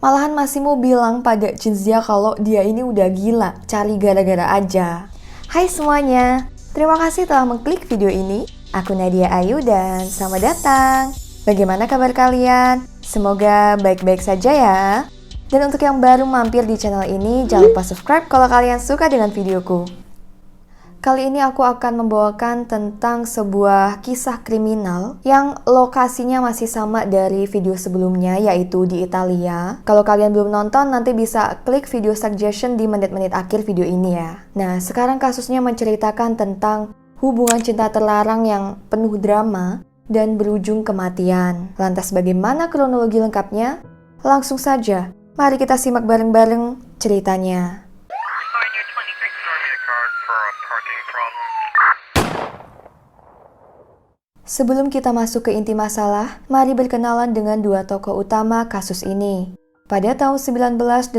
Malahan Massimo bilang pada Cinzia kalau dia ini udah gila, cari gara-gara aja. Hai semuanya, terima kasih telah mengklik video ini. Aku Nadia Ayu dan selamat datang. Bagaimana kabar kalian? Semoga baik-baik saja ya. Dan untuk yang baru mampir di channel ini, jangan lupa subscribe kalau kalian suka dengan videoku. Kali ini aku akan membawakan tentang sebuah kisah kriminal yang lokasinya masih sama dari video sebelumnya, yaitu di Italia. Kalau kalian belum nonton, nanti bisa klik video suggestion di menit-menit akhir video ini ya. Nah, sekarang kasusnya menceritakan tentang hubungan cinta terlarang yang penuh drama dan berujung kematian. Lantas bagaimana kronologi lengkapnya? Langsung saja, mari kita simak bareng-bareng ceritanya. Sebelum kita masuk ke inti masalah, mari berkenalan dengan dua tokoh utama kasus ini. Pada tahun 1988,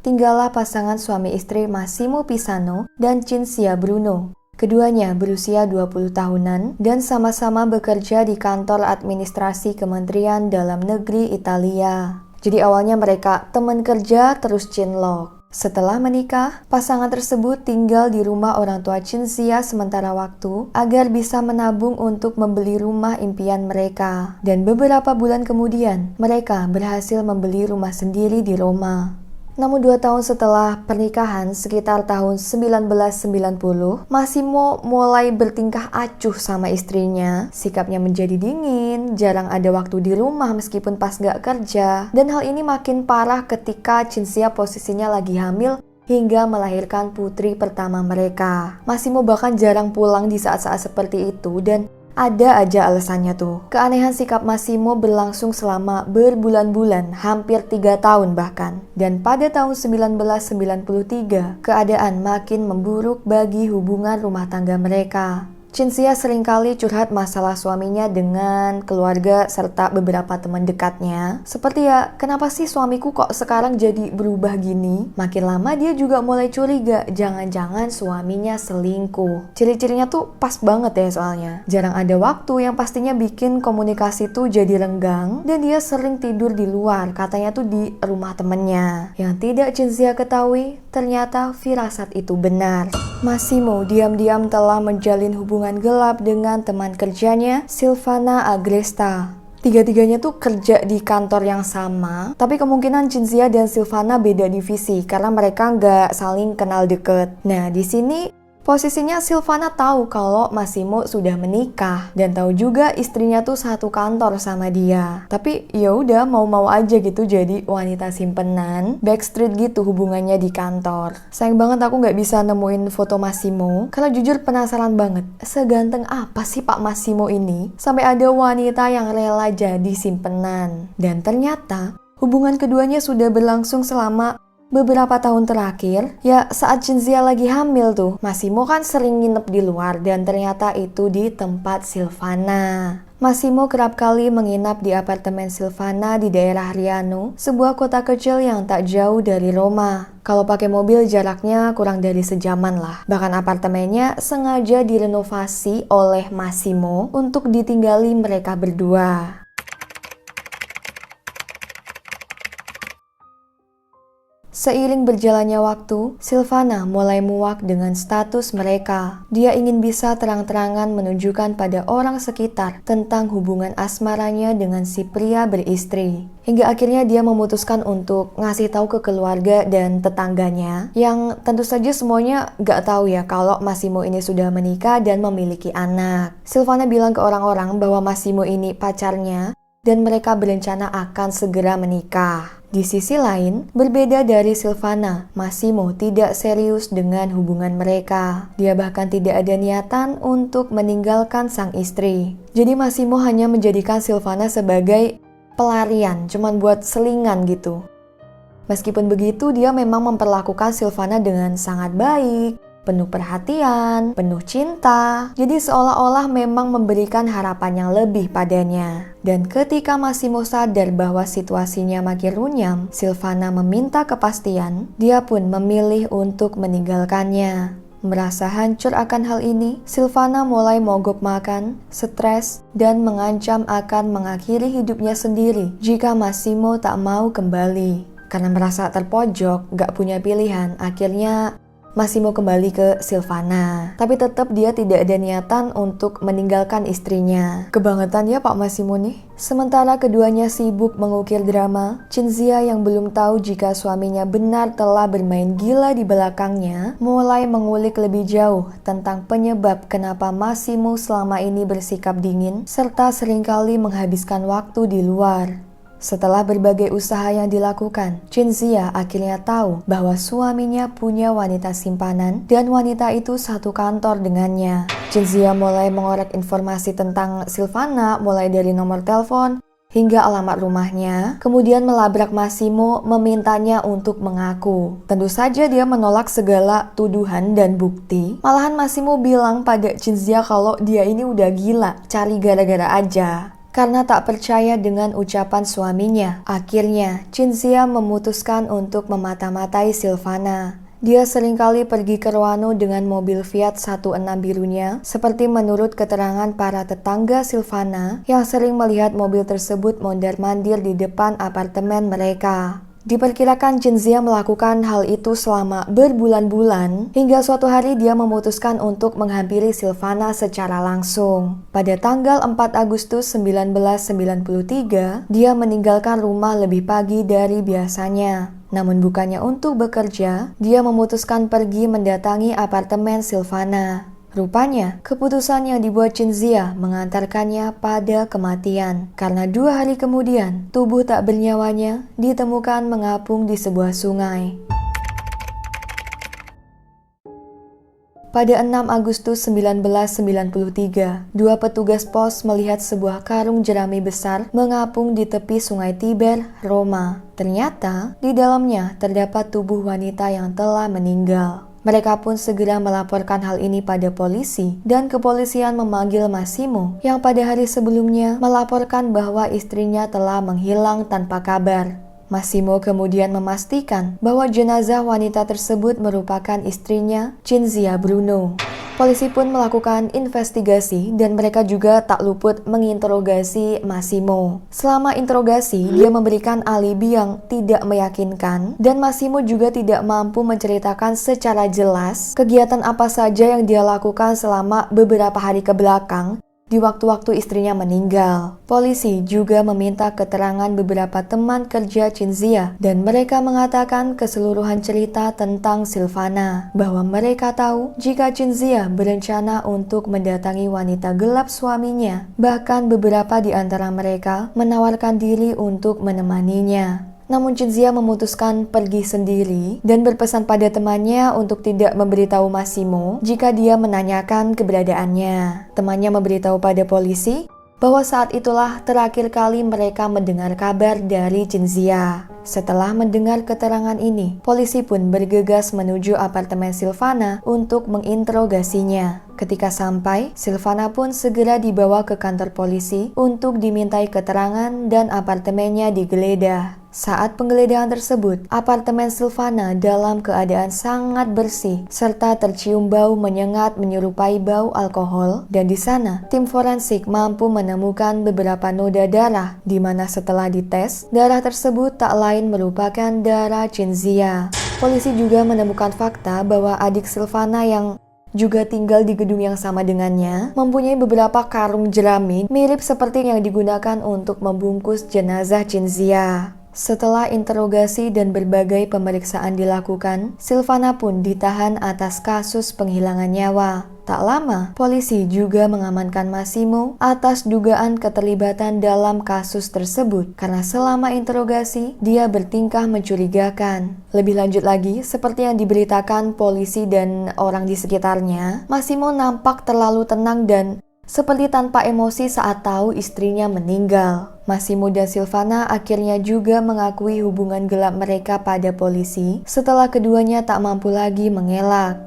tinggallah pasangan suami istri Massimo Pisano dan Cinzia Bruno. Keduanya berusia 20 tahunan dan sama-sama bekerja di kantor administrasi Kementerian Dalam Negeri Italia. Jadi awalnya mereka teman kerja terus cinlok. Setelah menikah, pasangan tersebut tinggal di rumah orang tua Cinzia sementara waktu agar bisa menabung untuk membeli rumah impian mereka. Dan beberapa bulan kemudian, mereka berhasil membeli rumah sendiri di Roma. Namun 2 tahun setelah pernikahan, sekitar tahun 1990, Massimo mulai bertingkah acuh sama istrinya. Sikapnya menjadi dingin, jarang ada waktu di rumah meskipun pas gak kerja. Dan hal ini makin parah ketika Cinzia posisinya lagi hamil hingga melahirkan putri pertama mereka. Massimo bahkan jarang pulang di saat-saat seperti itu dan ada aja alasannya tuh. Keanehan sikap Massimo berlangsung selama berbulan-bulan, hampir 3 tahun bahkan. Dan pada tahun 1993, keadaan makin memburuk bagi hubungan rumah tangga mereka. Cinzia seringkali curhat masalah suaminya dengan keluarga serta beberapa teman dekatnya. Seperti ya, kenapa sih suamiku kok sekarang jadi berubah gini? Makin lama dia juga mulai curiga, jangan-jangan suaminya selingkuh. Ciri-cirinya tuh pas banget ya soalnya. Jarang ada waktu yang pastinya bikin komunikasi tuh jadi renggang. Dan dia sering tidur di luar, katanya tuh di rumah temennya. Yang tidak Cinzia ketahui, ternyata firasat itu benar. Massimo diam-diam telah menjalin hubungan gelap dengan teman kerjanya, Silvana Agresta. Tiga-tiganya tuh kerja di kantor yang sama, tapi kemungkinan Cinzia dan Silvana beda divisi karena mereka nggak saling kenal deket. Nah, di sini posisinya Silvana tahu kalau Massimo sudah menikah dan tahu juga istrinya tuh satu kantor sama dia. Tapi ya udah mau-mau aja gitu jadi wanita simpenan, backstreet gitu hubungannya di kantor. Sayang banget aku nggak bisa nemuin foto Massimo karena jujur penasaran banget. Seganteng apa sih Pak Massimo ini sampai ada wanita yang rela jadi simpenan? Dan ternyata hubungan keduanya sudah berlangsung selama beberapa tahun terakhir, ya saat Cinzia lagi hamil tuh, Massimo kan sering nginep di luar dan ternyata itu di tempat Silvana. Massimo kerap kali menginap di apartemen Silvana di daerah Riano, sebuah kota kecil yang tak jauh dari Roma. Kalau pakai mobil jaraknya kurang dari sejaman lah. Bahkan apartemennya sengaja direnovasi oleh Massimo untuk ditinggali mereka berdua. Seiring berjalannya waktu, Silvana mulai muak dengan status mereka. Dia ingin bisa terang-terangan menunjukkan pada orang sekitar tentang hubungan asmaranya dengan si pria beristri. Hingga akhirnya dia memutuskan untuk ngasih tahu ke keluarga dan tetangganya, yang tentu saja semuanya gak tahu ya kalau Massimo ini sudah menikah dan memiliki anak. Silvana bilang ke orang-orang bahwa Massimo ini pacarnya dan mereka berencana akan segera menikah. Di sisi lain, berbeda dari Silvana, Massimo tidak serius dengan hubungan mereka. Dia bahkan tidak ada niatan untuk meninggalkan sang istri. Jadi Massimo hanya menjadikan Silvana sebagai pelarian, cuman buat selingan gitu. Meskipun begitu, dia memang memperlakukan Silvana dengan sangat baik, penuh perhatian, penuh cinta. Jadi seolah-olah memang memberikan harapan yang lebih padanya. Dan ketika Massimo sadar bahwa situasinya makin runyam, Silvana meminta kepastian, dia pun memilih untuk meninggalkannya. Merasa hancur akan hal ini, Silvana mulai mogok makan, stres, dan mengancam akan mengakhiri hidupnya sendiri jika Massimo tak mau kembali. Karena merasa terpojok, gak punya pilihan, akhirnya Massimo kembali ke Silvana. Tapi tetap dia tidak ada niatan untuk meninggalkan istrinya. Kebangetan ya Pak Massimo nih. Sementara keduanya sibuk mengukir drama, Cinzia yang belum tahu jika suaminya benar telah bermain gila di belakangnya, mulai mengulik lebih jauh tentang penyebab kenapa Massimo selama ini bersikap dingin, serta seringkali menghabiskan waktu di luar. Setelah berbagai usaha yang dilakukan, Cinzia akhirnya tahu bahwa suaminya punya wanita simpanan dan wanita itu satu kantor dengannya. Cinzia mulai mengorek informasi tentang Silvana mulai dari nomor telepon hingga alamat rumahnya, kemudian melabrak Massimo memintanya untuk mengaku. Tentu saja dia menolak segala tuduhan dan bukti. Malahan Massimo bilang pada Cinzia kalau dia ini udah gila, cari gara-gara aja. Karena tak percaya dengan ucapan suaminya, akhirnya Cinzia memutuskan untuk memata-matai Silvana. Dia seringkali pergi ke Roano dengan mobil Fiat 16 birunya, seperti menurut keterangan para tetangga Silvana yang sering melihat mobil tersebut mondar-mandir di depan apartemen mereka. Diperkirakan Cinzia melakukan hal itu selama berbulan-bulan, hingga suatu hari dia memutuskan untuk menghampiri Silvana secara langsung. Pada tanggal 4 Agustus 1993, dia meninggalkan rumah lebih pagi dari biasanya. Namun bukannya untuk bekerja, dia memutuskan pergi mendatangi apartemen Silvana. Rupanya, keputusan yang dibuat Cinzia mengantarkannya pada kematian. Karena 2 hari kemudian, tubuh tak bernyawanya ditemukan mengapung di sebuah sungai. Pada 6 Agustus 1993, 2 petugas pos melihat sebuah karung jerami besar mengapung di tepi sungai Tiber, Roma. Ternyata, di dalamnya terdapat tubuh wanita yang telah meninggal. Mereka pun segera melaporkan hal ini pada polisi dan kepolisian memanggil Massimo yang pada hari sebelumnya melaporkan bahwa istrinya telah menghilang tanpa kabar. Massimo kemudian memastikan bahwa jenazah wanita tersebut merupakan istrinya, Cinzia Bruno. Polisi pun melakukan investigasi dan mereka juga tak luput menginterogasi Massimo. Selama interogasi, dia memberikan alibi yang tidak meyakinkan dan Massimo juga tidak mampu menceritakan secara jelas kegiatan apa saja yang dia lakukan selama beberapa hari ke belakang di waktu-waktu istrinya meninggal. Polisi juga meminta keterangan beberapa teman kerja Cinzia dan mereka mengatakan keseluruhan cerita tentang Silvana, bahwa mereka tahu jika Cinzia berencana untuk mendatangi wanita gelap suaminya. Bahkan beberapa di antara mereka menawarkan diri untuk menemaninya. Namun Cinzia memutuskan pergi sendiri dan berpesan pada temannya untuk tidak memberitahu Massimo jika dia menanyakan keberadaannya. Temannya memberitahu pada polisi bahwa saat itulah terakhir kali mereka mendengar kabar dari Cinzia. Setelah mendengar keterangan ini, polisi pun bergegas menuju apartemen Silvana untuk menginterogasinya. Ketika sampai, Silvana pun segera dibawa ke kantor polisi untuk dimintai keterangan dan apartemennya digeledah. Saat penggeledahan tersebut, apartemen Silvana dalam keadaan sangat bersih serta tercium bau menyengat menyerupai bau alkohol, dan di sana tim forensik mampu menemukan beberapa noda darah di mana setelah dites, darah tersebut tak lain merupakan darah Cinzia. Polisi juga menemukan fakta bahwa adik Silvana yang juga tinggal di gedung yang sama dengannya mempunyai beberapa karung jerami mirip seperti yang digunakan untuk membungkus jenazah Cinzia. Setelah interogasi dan berbagai pemeriksaan dilakukan, Silvana pun ditahan atas kasus penghilangan nyawa. Tak lama, polisi juga mengamankan Massimo atas dugaan keterlibatan dalam kasus tersebut karena selama interogasi, dia bertingkah mencurigakan. Lebih lanjut lagi, seperti yang diberitakan polisi dan orang di sekitarnya, Massimo nampak terlalu tenang dan seperti tanpa emosi saat tahu istrinya meninggal. Massimo dan Silvana akhirnya juga mengakui hubungan gelap mereka pada polisi setelah keduanya tak mampu lagi mengelak.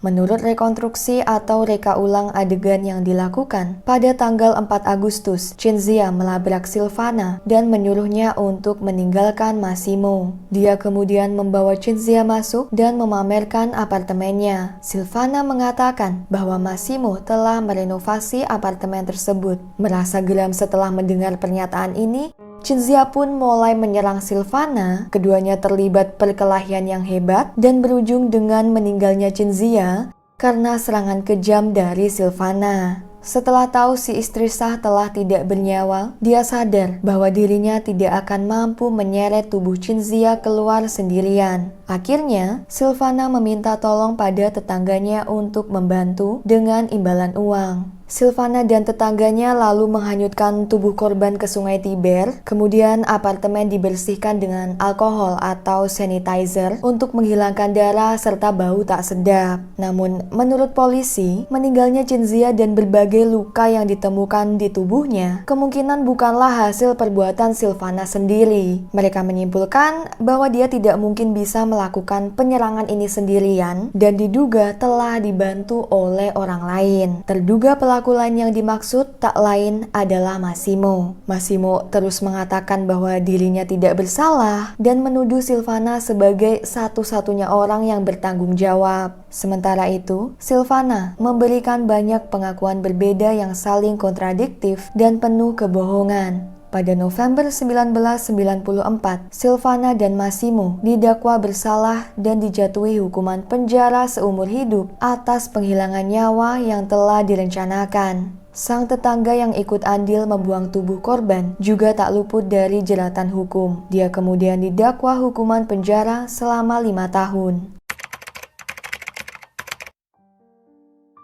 Menurut rekonstruksi atau reka ulang adegan yang dilakukan, pada tanggal 4 Agustus, Cinzia melabrak Silvana dan menyuruhnya untuk meninggalkan Massimo. Dia kemudian membawa Cinzia masuk dan memamerkan apartemennya. Silvana mengatakan bahwa Massimo telah merenovasi apartemen tersebut. Merasa geram setelah mendengar pernyataan ini, Cinzia pun mulai menyerang Silvana. Keduanya terlibat perkelahian yang hebat dan berujung dengan meninggalnya Cinzia karena serangan kejam dari Silvana. Setelah tahu si istri sah telah tidak bernyawa, dia sadar bahwa dirinya tidak akan mampu menyeret tubuh Cinzia keluar sendirian. Akhirnya, Silvana meminta tolong pada tetangganya untuk membantu dengan imbalan uang. Silvana dan tetangganya lalu menghanyutkan tubuh korban ke sungai Tiber, kemudian apartemen dibersihkan dengan alkohol atau sanitizer untuk menghilangkan darah serta bau tak sedap. Namun, menurut polisi, meninggalnya Cinzia dan berbagai luka yang ditemukan di tubuhnya kemungkinan bukanlah hasil perbuatan Silvana sendiri. Mereka menyimpulkan bahwa dia tidak mungkin bisa melakukan penyerangan ini sendirian dan diduga telah dibantu oleh orang lain. Terduga pelaku lain yang dimaksud tak lain adalah Massimo. Massimo terus mengatakan bahwa dirinya tidak bersalah dan menuduh Silvana sebagai satu-satunya orang yang bertanggung jawab. Sementara itu, Silvana memberikan banyak pengakuan berbeda yang saling kontradiktif dan penuh kebohongan. Pada November 1994, Silvana dan Massimo didakwa bersalah dan dijatuhi hukuman penjara seumur hidup atas penghilangan nyawa yang telah direncanakan. Sang tetangga yang ikut andil membuang tubuh korban juga tak luput dari jeratan hukum. Dia kemudian didakwa hukuman penjara selama 5 tahun.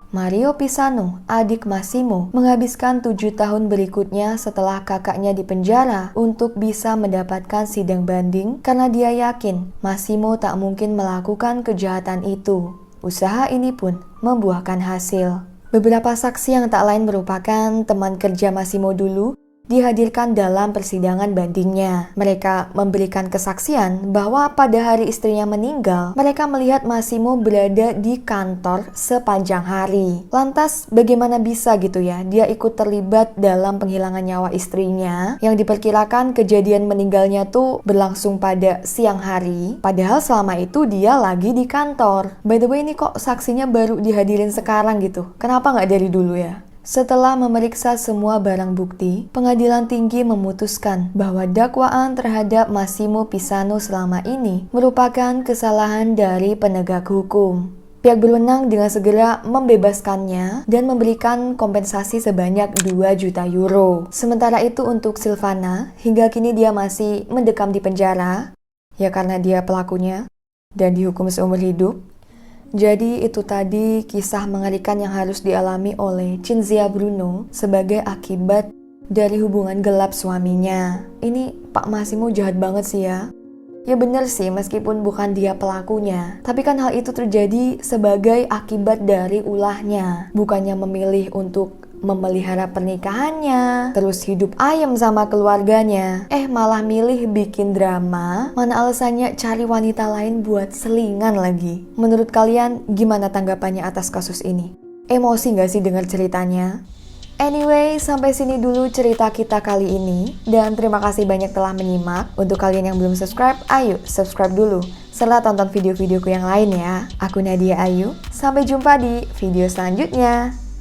Mario Pisano, adik Massimo, menghabiskan 7 tahun berikutnya setelah kakaknya dipenjara untuk bisa mendapatkan sidang banding karena dia yakin Massimo tak mungkin melakukan kejahatan itu. Usaha ini pun membuahkan hasil. Beberapa saksi yang tak lain merupakan teman kerja Massimo dulu dihadirkan dalam persidangan bandingnya. Mereka memberikan kesaksian bahwa pada hari istrinya meninggal, mereka melihat Massimo berada di kantor sepanjang hari. Lantas bagaimana bisa gitu ya, dia ikut terlibat dalam penghilangan nyawa istrinya yang diperkirakan kejadian meninggalnya tuh berlangsung pada siang hari, padahal selama itu dia lagi di kantor. By the way, ini kok saksinya baru dihadirin sekarang gitu, kenapa nggak dari dulu ya? Setelah memeriksa semua barang bukti, Pengadilan Tinggi memutuskan bahwa dakwaan terhadap Massimo Pisano selama ini merupakan kesalahan dari penegak hukum. Pihak berwenang dengan segera membebaskannya dan memberikan kompensasi sebanyak 2 juta euro. Sementara itu untuk Silvana, hingga kini dia masih mendekam di penjara, ya karena dia pelakunya, dan dihukum seumur hidup. Jadi itu tadi kisah mengerikan yang harus dialami oleh Cinzia Bruno sebagai akibat dari hubungan gelap suaminya. Ini Pak Massimo jahat banget sih ya. Ya bener sih, meskipun bukan dia pelakunya, tapi kan hal itu terjadi sebagai akibat dari ulahnya. Bukannya memilih untuk memelihara pernikahannya, terus hidup ayem sama keluarganya, malah milih bikin drama, mana alasannya cari wanita lain buat selingan lagi. Menurut kalian gimana tanggapannya atas kasus ini? Emosi gak sih dengar ceritanya? Anyway, sampai sini dulu cerita kita kali ini, dan terima kasih banyak telah menyimak. Untuk kalian yang belum subscribe, ayo subscribe dulu, serta tonton video-videoku yang lain ya. Aku Nadia Ayu, sampai jumpa di video selanjutnya.